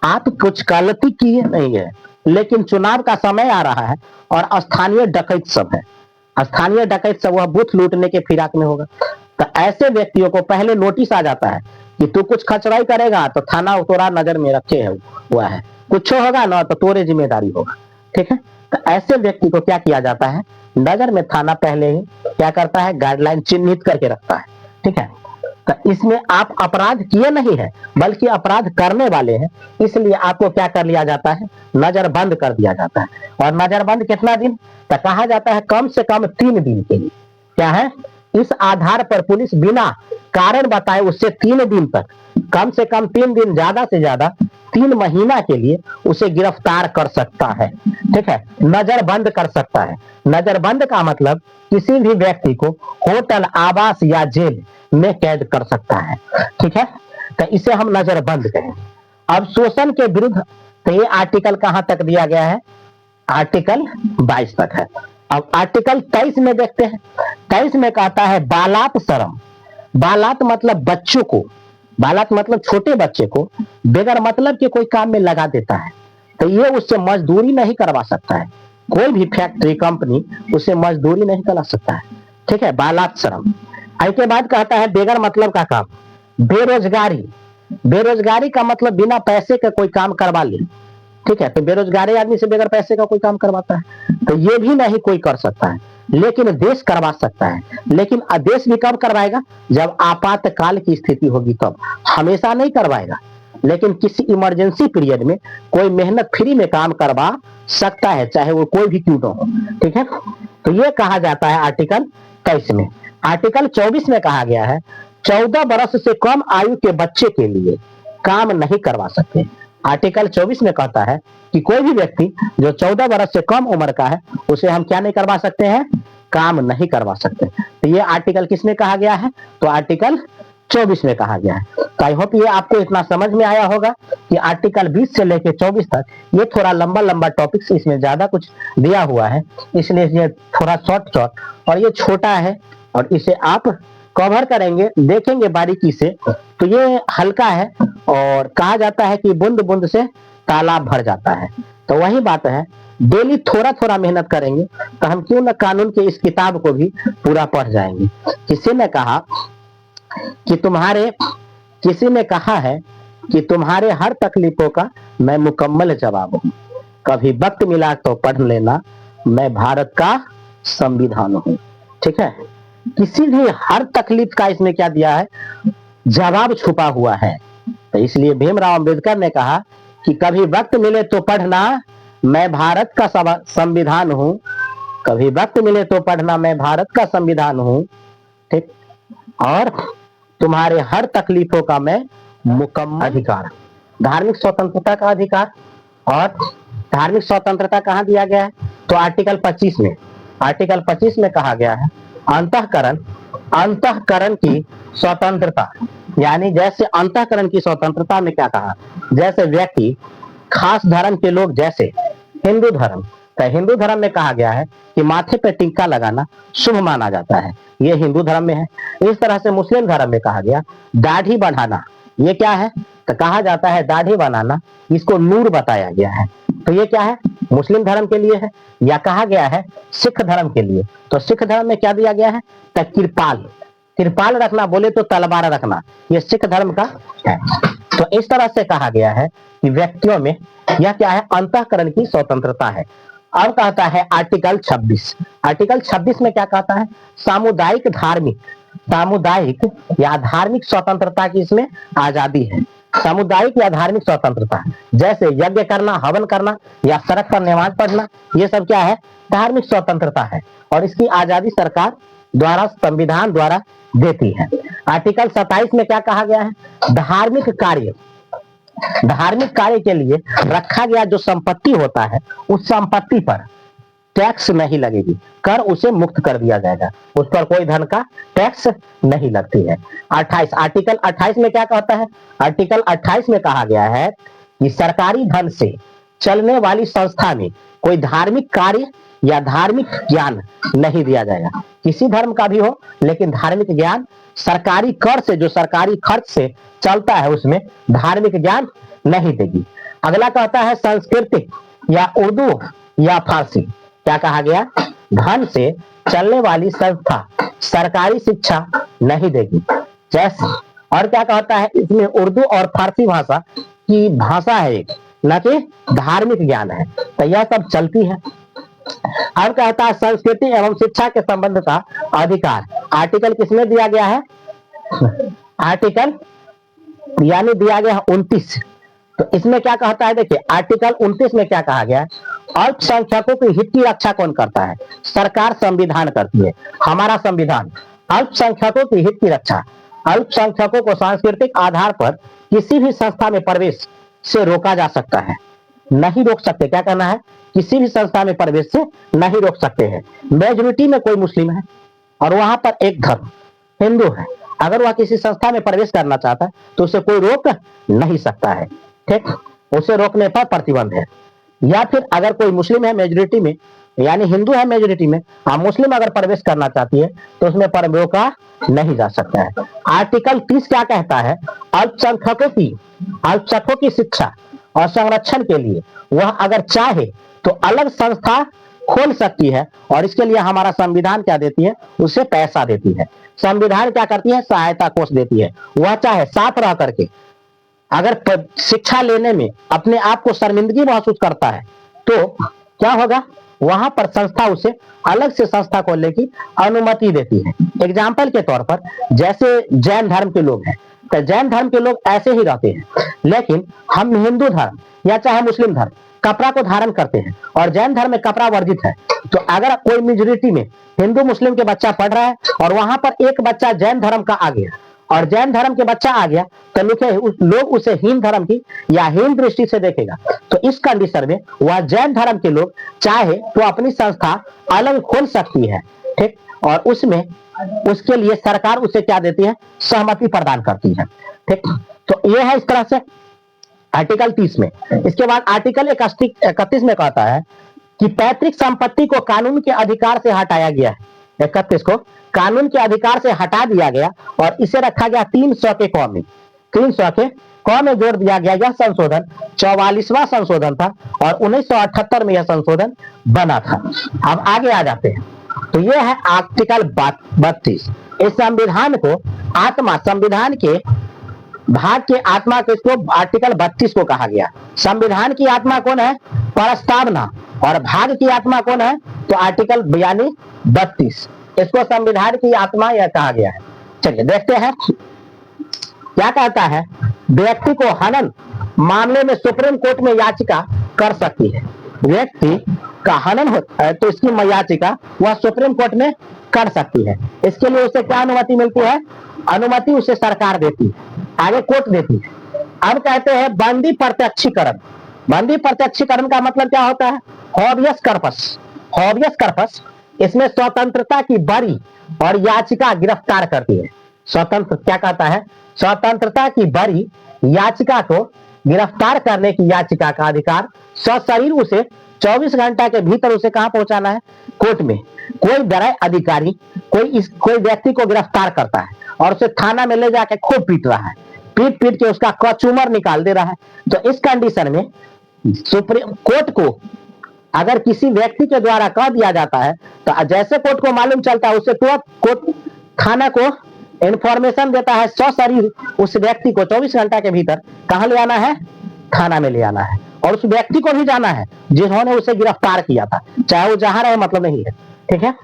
आप कुछ गलती किए नहीं है, लेकिन चुनाव का समय आ रहा है और स्थानीय डकैत सब है, स्थानीय डकैत सब वह बूथ लूटने के फिराक में होगा, तो ऐसे व्यक्तियों को पहले नोटिस आ जाता है कि तू कुछ खचराई करेगा तो थाना तोरा नजर में रखे हुआ है, कुछ होगा ना तो तोरे जिम्मेदारी होगा। ठीक है, तो ऐसे व्यक्ति को क्या किया जाता है? नजर में थाना पहले ही क्या करता है? गाइडलाइन चिन्हित करके रखता है। ठीक है, तो इसमें आप अपराध किए नहीं है बल्कि अपराध करने वाले हैं, इसलिए आपको क्या कर लिया जाता है? नजरबंद कर दिया जाता है। और नजरबंद कितना दिन? तो कहा जाता है कम से कम 3 दिन के लिए। क्या है? इस आधार पर पुलिस बिना कारण बताए उससे 3 दिन तक, कम से कम 3 दिन, ज्यादा से ज्यादा 3 महीना के लिए उसे गिरफ्तार कर सकता है। ठीक है, नजरबंद कर सकता है। नजरबंद का मतलब किसी भी व्यक्ति को होटल, आवास या जेल में कैद कर सकता है। ठीक है, तो इसे हम नजरबंद कहेंगे। अब शोषण के विरुद्ध, तो ये आर्टिकल कहां तक दिया गया है? आर्टिकल 22 तक है। अब आर्टिकल 23 में देखते हैं। 23 में कहता है बालात शरम। बालात मतलब बच्चों को, बालात मतलब छोटे बच्चे को बेगर मतलब के कोई काम में लगा देता है, तो ये उससे मजदूरी नहीं करवा सकता है। कोई भी फैक्ट्री, कंपनी उसे मजदूरी नहीं करा सकता है। ठीक है, बालात शरम। इसके बाद कहता है बेगर मतलब का काम, बेरोजगारी। बेरोजगारी का मतलब बिना पैसे का कोई काम करवा ले। ठीक है, तो बेरोजगारी आदमी से बगैर पैसे का कोई काम करवाता है, तो ये भी नहीं कोई कर सकता है, लेकिन देश करवा सकता है। लेकिन देश भी कब करवाएगा? जब आपातकाल की स्थिति होगी तब, हमेशा नहीं करवाएगा। लेकिन किसी इमरजेंसी पीरियड में कोई मेहनत फ्री में काम करवा सकता है, चाहे वो कोई भी क्यों ना हो। ठीक है, तो ये कहा जाता है आर्टिकल 23 में। आर्टिकल 24 में कहा गया है 14 वर्ष से कम आयु के बच्चे के लिए काम नहीं करवा सकते। आर्टिकल 24 में कहता है कि कोई भी व्यक्ति जो 14 वर्ष से कम उम्र का है उसे हम क्या नहीं करवा सकते हैं, काम नहीं करवा सकते। तो ये आर्टिकल किसमें कहा गया है, तो आर्टिकल 24 में कहा गया है। तो आई होप ये आपको इतना समझ में आया होगा कि आर्टिकल 20 से लेकर 24 तक ये थोड़ा लंबा लंबा टॉपिक, इसमें ज्यादा कुछ दिया हुआ है, इसलिए ये थोड़ा शॉर्ट और ये छोटा है और इसे आप कवर करेंगे, देखेंगे बारीकी से तो ये हल्का है। और कहा जाता है कि बूंद बूंद से तालाब भर जाता है। तो वही बात है, डेली थोड़ा थोड़ा मेहनत करेंगे तो हम क्यों न कानून के इस किताब को भी पूरा पढ़ जाएंगे। किसी ने कहा कि तुम्हारे हर तकलीफों का मैं मुकम्मल जवाब हूँ, कभी वक्त मिला तो पढ़ लेना, मैं भारत का संविधान हूँ। ठीक है, किसी भी हर तकलीफ का इसमें क्या दिया है, जवाब छुपा हुआ है। तो इसलिए भीमराव अंबेडकर ने कहा कि कभी वक्त मिले तो पढ़ना, मैं भारत का संविधान हूँ, कभी वक्त मिले तो पढ़ना, मैं भारत का संविधान हूँ। ठीक, और तुम्हारे हर तकलीफों का मैं मुकम्मल अधिकार, धार्मिक स्वतंत्रता का अधिकार। और धार्मिक स्वतंत्रता कहाँ दिया गया है, तो आर्टिकल 25 में। आर्टिकल 25 में कहा गया है अंतःकरण की स्वतंत्रता, यानी जैसे अंतःकरण की स्वतंत्रता में क्या कहा, जैसे व्यक्ति, खास धर्म के लोग, जैसे हिंदू धर्म, तो हिंदू धर्म में कहा गया है कि माथे पे टीका लगाना शुभ माना जाता है, ये हिंदू धर्म में है। इस तरह से मुस्लिम धर्म में कहा गया दाढ़ी बढ़ाना, ये क्या है, तो कहा जाता है दाढ़ी बनाना, इसको नूर बताया गया है। तो ये क्या है, मुस्लिम धर्म के लिए है। या कहा गया है सिख धर्म के लिए, तो सिख धर्म में क्या दिया गया है, तो कृपाल रखना, बोले तो तलवार रखना, ये सिख धर्म का है। तो इस तरह से कहा गया है कि व्यक्तियों में यह क्या है, अंतःकरण की स्वतंत्रता है। अब कहता है आर्टिकल 26। आर्टिकल 26 में क्या कहता है, सामुदायिक या धार्मिक स्वतंत्रता की इसमें आजादी है। सामुदायिक या धार्मिक स्वतंत्रता, जैसे यज्ञ करना, हवन करना या सड़क पर नमाज पढ़ना, ये सब क्या है, धार्मिक स्वतंत्रता है और इसकी आजादी सरकार द्वारा, संविधान द्वारा देती है। आर्टिकल 27 में क्या कहा गया है, धार्मिक कार्य के लिए रखा गया जो संपत्ति होता है, उस संपत्ति पर टैक्स नहीं लगेगी, कर उसे मुक्त कर दिया जाएगा, उस पर कोई धन का टैक्स नहीं लगती है। 28, आर्टिकल 28 में क्या कहता है, आर्टिकल 28 में कहा गया है कि सरकारी धन से चलने वाली संस्था में कोई धार्मिक कार्य या धार्मिक ज्ञान नहीं दिया जाएगा, किसी धर्म का भी हो, लेकिन धार्मिक ज्ञान सरकारी कर से, जो सरकारी खर्च से चलता है, उसमें धार्मिक ज्ञान नहीं देगी। अगला कहता है सांस्कृतिक या उर्दू या फारसी, क्या कहा गया, धन से चलने वाली संस्था सरकारी शिक्षा नहीं देगी। जैसे, और क्या कहता है, इसमें उर्दू और फारसी भाषा की भाषा है एक, न कि धार्मिक ज्ञान है, तो यह सब चलती है। अब कहता है संस्कृति एवं शिक्षा के संबंध का अधिकार, आर्टिकल किसमें दिया गया है, आर्टिकल यानी दिया गया 29। तो इसमें क्या कहता है, देखिए आर्टिकल 29 में क्या कहा गया है, अल्पसंख्यकों के हित की रक्षा कौन करता है, सरकार, संविधान करती है, हमारा संविधान। अल्पसंख्यकों के हित की रक्षा, अल्पसंख्यकों को सांस्कृतिक आधार पर किसी भी संस्था में प्रवेश से रोका जा सकता है, नहीं रोक सकते, क्या करना है, किसी भी संस्था में प्रवेश से नहीं रोक सकते हैं। मेजोरिटी में कोई मुस्लिम है और वहां पर एक धर्म हिंदू है, अगर वह किसी संस्था में प्रवेश करना चाहता है तो उसे कोई रोक नहीं सकता है। ठीक, उसे रोकने पर प्रतिबंध है। या फिर अगर कोई मुस्लिम है मेजोरिटी में, यानी हिंदू है मेजोरिटी में, मुस्लिम अगर प्रवेश करना चाहती है तो उसमें पर रोका नहीं जा सकता है। आर्टिकल 30 क्या कहता है, अल्पसंख्यकों की शिक्षा और संरक्षण के लिए वह अगर चाहे तो अलग संस्था खोल सकती है, और इसके लिए हमारा संविधान क्या देती है, उसे पैसा देती है। संविधान क्या करती है, सहायता कोष देती है। वह चाहे साथ रह करके अगर शिक्षा लेने में अपने आप को शर्मिंदगी महसूस करता है तो क्या होगा, वहां पर संस्था उसे अलग से संस्था खोलने की अनुमति देती है। एग्जाम्पल के तौर पर जैसे जैन धर्म के लोग हैं, तो जैन धर्म के लोग ऐसे ही रहते हैं, लेकिन हम हिंदू धर्म या चाहे मुस्लिम धर्म कपड़ा को धारण करते हैं और जैन धर्म में कपड़ा वर्जित है। तो अगर कोई मेजोरिटी में हिंदू मुस्लिम के बच्चा पढ़ रहा है और वहां पर एक बच्चा जैन धर्म का आ गया और जैन धर्म के बच्चा आ गया, तो लोग उसे हीन धर्म की या हीन दृष्टि से देखेगा। तो इस कंडीशन में वह जैन धर्म के लोग चाहे तो अपनी संस्था अलग खोल सकती है, ठीक, और उसमें उसके लिए सरकार उसे क्या देती है, सहमति प्रदान करती है, ठीक। तो यह है इस तरह से आर्टिकल 30 में। इसके बाद आर्टिकल 31 में कहता है कि पैतृक संपत्ति को कानून के अधिकार से हटाया गया है। 31 को कानून के अधिकार से हटा दिया गया और इसे रखा गया 300 के कॉम में, 300 के कॉम में जोड़ दिया गया। यह संशोधन 44वां संशोधन था और 1978 में यह संशोधन बना था। अब आगे आ जाते हैं, तो यह है आर्टिकल 32। इस संविधान को आत्मा, संविधान के भाग के आत्मा को इसको आर्टिकल 32 को कहा गया। संविधान की आत्मा कौन है, प्रस्तावना, और भाग की आत्मा कौन है, तो आर्टिकल 32 इसको संविधान की आत्मा यह कहा गया है। चलिए देखते हैं क्या कहता है। व्यक्ति को हनन मामले में सुप्रीम कोर्ट में याचिका कर सकती है। व्यक्ति का हनन होता है तो इसकी याचिका वह सुप्रीम कोर्ट में कर सकती है। इसके लिए उसे क्या अनुमति मिलती है, अनुमति उसे सरकार देती है, आगे कोर्ट देती है। अब कहते हैं बंदी प्रत्यक्षीकरण। बंदी प्रत्यक्षीकरण का मतलब क्या होता है, हॉबियस कर्पस। हॉबियस कर्पस इसमें स्वतंत्रता की बरी और याचिका गिरफ्तार करती है। स्वतंत्र क्या कहता है, स्वतंत्रता की बरी याचिका को गिरफ्तार करने की याचिका का अधिकार सशरीर उसे 24 घंटा के भीतर उसे कहां पहुंचाना है, कोर्ट में। कोई दराय अधिकारी कोई व्यक्ति को गिरफ्तार करता है और उसे थाना में ले जाके खूब पीट रहा है, पीट पीट के उसका कचूमर निकाल दे रहा है। तो इस कंडीशन में सुप्रीम कोर्ट को अगर किसी व्यक्ति के द्वारा कह दिया जाता है तो जैसे कोर्ट को मालूम चलता है उससे तुरंत कोर्ट थाना को इंफॉर्मेशन देता है, सशरीर उस व्यक्ति को 24 घंटा के भीतर कहां ले आना है, थाना में ले आना है। और उस व्यक्ति को भी जाना है जिन्होंने उसे गिरफ्तार किया था, चाहे वो जहां रहे मतलब नहीं है, ठीक है।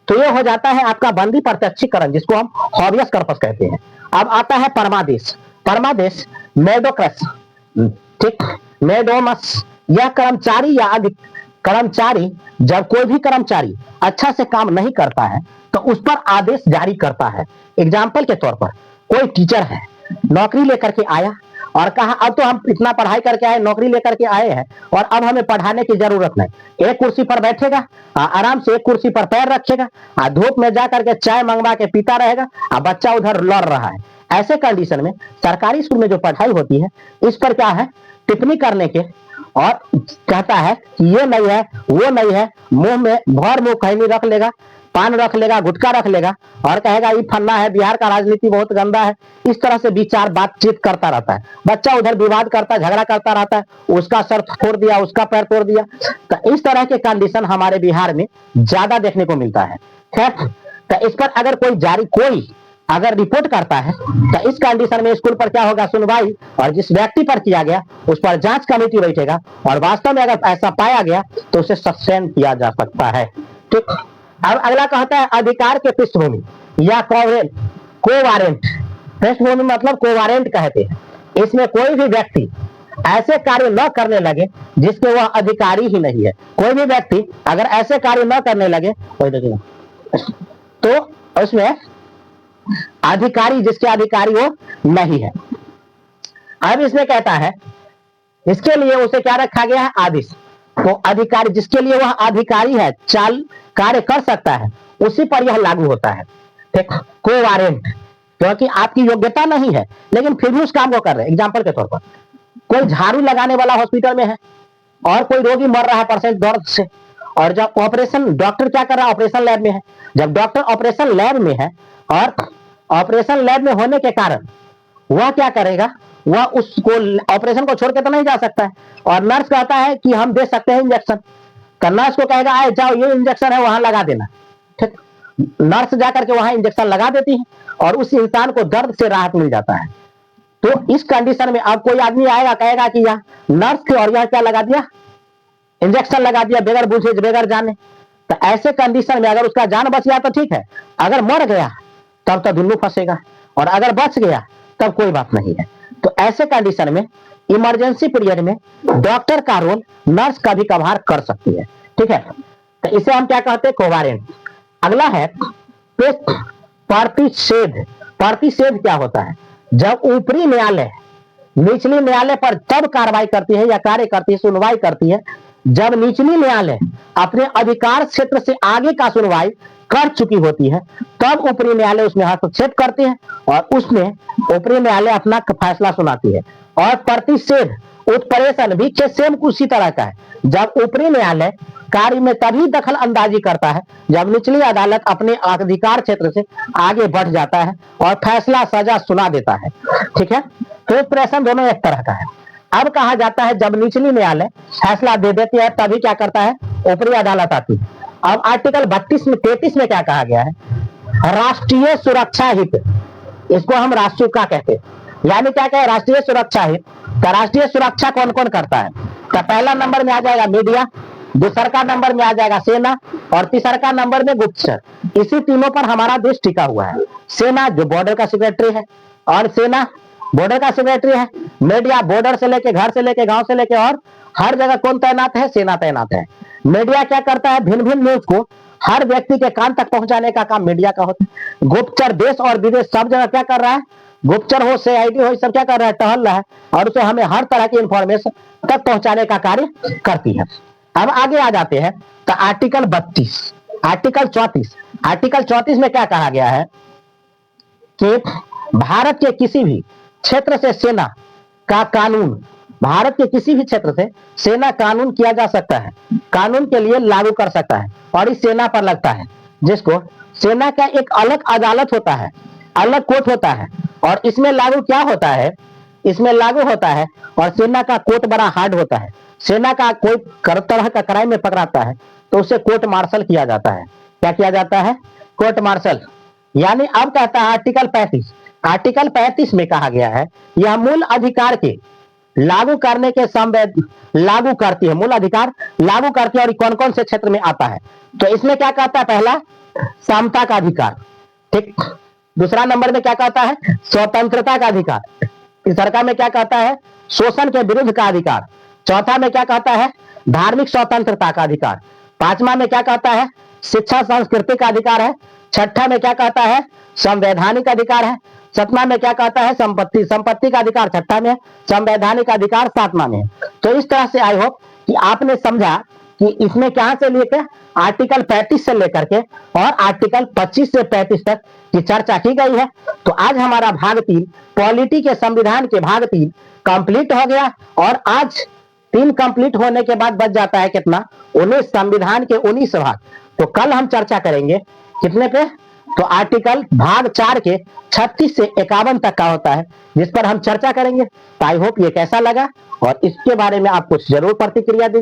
तो ये हो जाता है आपका बंदी प्रत्यक्षीकरण, जिसको हम हॉबियस कर्पस कहते हैं। अब आता है परमादेश। परमादेश मेडोक्रस, ठीक, मेडोमस। यह कर्मचारी या कर्मचारी, जब कोई भी कर्मचारी अच्छा से काम नहीं करता है तो उस पर आदेश जारी करता है। एग्जाम्पल के तौर पर कोई टीचर है, नौकरी लेकर के आया और कहा अब तो हम इतना पढ़ाई करके आए, नौकरी लेकर के आए हैं और अब हमें पढ़ाने की जरूरत नहीं। एक कुर्सी पर बैठेगा, आराम से एक कुर्सी पर पैर रखेगा, धूप में जा करके चाय मंगवा के पीता रहेगा, बच्चा उधर लड़ रहा है। ऐसे कंडीशन में सरकारी स्कूल में जो पढ़ाई होती है इस पर क्या है, टिप्पणी करने के, और कहता है कि ये नहीं है वो नहीं है, मुंह में भर मुंह खैनी रख लेगा, पान रख लेगा, गुटखा रख लेगा और कहेगा ये फन्ना है, बिहार का राजनीति बहुत गंदा है। इस तरह से विचार बातचीत करता रहता है। बच्चा उधर विवाद करता है, झगड़ा करता रहता है, उसका सर तोड़ दिया, उसका पैर तोड़ दिया। तो इस तरह के कंडीशन हमारे बिहार में ज्यादा देखने को मिलता है। तो इस पर अगर कोई अगर रिपोर्ट करता है तो इस कंडीशन में स्कूल पर क्या होगा, सुनवाई, और जिस व्यक्ति पर किया गया उस पर जांच कमेटी बैठेगा और वास्तव में अगर ऐसा पाया गया तो उसे सस्पेंड किया जा सकता है, ठीक। अब अगला कहता है अधिकार के पृष्ठभूमि या कोवारेंट। पृष्ठभूमि मतलब कोवारेंट कहते हैं। इसमें कोई भी व्यक्ति ऐसे कार्य न करने लगे जिसके वह अधिकारी ही नहीं है। कोई भी व्यक्ति अगर ऐसे कार्य न करने लगे तो उसमें अधिकारी, जिसके अधिकारी वो नहीं है। अब इसमें कहता है इसके लिए उसे क्या रखा गया है, आदेश। तो अधिकारी जिसके लिए वह अधिकारी है, चाल कार्य कर सकता है, उसी पर यह लागू होता है, ठीक। कोवारेंट, क्योंकि आपकी योग्यता नहीं है लेकिन फिर भी उस काम को कर रहे हैं। एग्जाम्पल के तौर पर कोई झाड़ू लगाने वाला हॉस्पिटल में है और कोई रोगी मर रहा है पेशेंट दर्द से, और जब ऑपरेशन, डॉक्टर क्या कर रहा है, ऑपरेशन लैब में है। जब डॉक्टर ऑपरेशन लैब में है और ऑपरेशन लैब में होने के कारण वह क्या करेगा, वह उसको ऑपरेशन को छोड़ के तो नहीं जा सकता है, और नर्स कहता है कि हम दे सकते हैं इंजेक्शन, तो नर्स को कहेगा आए जाओ ये इंजेक्शन है वहां लगा देना, ठीक। नर्स जाकर के वहां इंजेक्शन लगा देती है और उस इंसान को दर्द से राहत मिल जाता है। तो इस कंडीशन में अब कोई आदमी आएगा कहेगा कि यहाँ नर्स थे और यहाँ क्या लगा दिया, इंजेक्शन लगा दिया बगैर पूछे बगैर जाने, तो ऐसे कंडीशन में अगर उसका जान बच गया तो ठीक है, अगर मर गया तब तो दुन्नू फंसेगा, और अगर बच गया तब कोई बात नहीं है। तो ऐसे कंडीशन में इमरजेंसी पीरियड में डॉक्टर का रोल नर्स का भी कभार कर सकती है, ठीक है। तो इसे हम क्या कहते हैं, कोवारेंट। अगला है प्रतिषेध। प्रतिषेध क्या होता है, जब ऊपरी न्यायालय निचली न्यायालय पर तब कार्रवाई करती है या कार्य करती है, सुनवाई करती है, जब निचली न्यायालय अपने अधिकार क्षेत्र से आगे का सुनवाई कर चुकी होती है, तब ऊपरी न्यायालय उसमें हस्तक्षेप करते हैं और उसमें ऊपरी न्यायालय अपना फैसला सुनाती है। और प्रतिषेध उत्प्रेषण भी सेम उसी तरह का है, जब ऊपरी न्यायालय कार्य में तभी दखल अंदाजी करता है जब निचली अदालत अपने अधिकार क्षेत्र से आगे बढ़ जाता है और फैसला सजा सुना देता है, ठीक है। तो उत्प्रेषण दोनों एक तरह का है। अब कहा जाता है जब निचली न्यायालय फैसला दे देती है तभी क्या करता है, ऊपरी अदालत आती है। अब आर्टिकल 33 में क्या कहा गया है, राष्ट्रीय सुरक्षा हित, इसको हम राष्ट्रीय कहते हैं, यानी क्या कहे राष्ट्रीय सुरक्षा हित। तो राष्ट्रीय सुरक्षा कौन कौन करता है, तो पहला नंबर में आ जाएगा मीडिया, दूसरा नंबर में आ जाएगा सेना, और तीसरा नंबर में गुप्तचर। इसी तीनों पर हमारा देश टिका हुआ है। सेना जो बॉर्डर का सेक्रेटरी है, और सेना बॉर्डर का सेक्रेटरी है। मीडिया बॉर्डर से लेके, घर से लेके, गांव से लेके, और हर जगह कौन तैनात है, सेना तैनात है। मीडिया क्या करता है, भिन्न भिन्न न्यूज को हर व्यक्ति के कान तक पहुंचाने का काम मीडिया का होता है। गुप्तचर देश और विदेश सब जगह क्या कर रहा है, गुप्तचर हो, सीआईडी हो, सब क्या कर रहा है, टहल रहा है, और उसे हमें हर तरह की इंफॉर्मेशन तक पहुंचाने का कार्य करती है। अब आगे आ जाते हैं तो आर्टिकल 32, आर्टिकल 34 में क्या कहा गया है कि भारत के किसी भी क्षेत्र से सेना का कानून, भारत के किसी भी क्षेत्र से सेना कानून किया जा सकता है, कानून के लिए लागू कर सकता है, और इस सेना पर लगता है, जिसको सेना का एक अलग अदालत होता है, अलग कोर्ट होता है, और इसमें लागू क्या होता है, इसमें लागू होता है, और सेना का कोर्ट बड़ा हार्ड होता है। सेना का कोई तरह का क्राइम में पकड़ाता है तो उसे कोर्ट मार्शल किया जाता है। क्या किया जाता है, कोर्ट मार्शल। यानी अब कहता है आर्टिकल 35, आर्टिकल 35 में कहा गया है यह मूल अधिकार के लागू करने के लागू करती है, मूल अधिकार लागू करती है, और कौन कौन से क्षेत्र में आता है। तो इसमें क्या कहता है, पहला समता का अधिकार, ठीक। दूसरा नंबर में क्या कहता है, स्वतंत्रता का अधिकार। तीसरा में क्या कहता है, शोषण के विरुद्ध का अधिकार। चौथा में क्या कहता है, धार्मिक स्वतंत्रता का अधिकार। पांचवा में क्या कहता है, शिक्षा संस्कृति का अधिकार है। छठा में क्या कहता है, संवैधानिक अधिकार है। सातवां में क्या कहता है, संपत्ति का अधिकार छठा में है, संवैधानिक अधिकार सातवां में है। तो इस तरह से आई होप कि आपने समझा कि इसमें क्या से लेकर आर्टिकल 35 से लेकर के और आर्टिकल 25 से 35 तक की चर्चा की गई है। तो आज हमारा भाग 3 पॉलिटी के संविधान के भाग 3 कंप्लीट हो गया, और आज 3 कंप्लीट होने के बाद बच जाता है कितना, 19, संविधान के 19 भाग। तो कल हम चर्चा करेंगे कितने पे, तो आर्टिकल भाग 4 के 36 से 51 तक का होता है, जिस पर हम चर्चा करेंगे। तो आई होप ये कैसा लगा, और इसके बारे में आप कुछ जरूर प्रतिक्रिया दीजिए।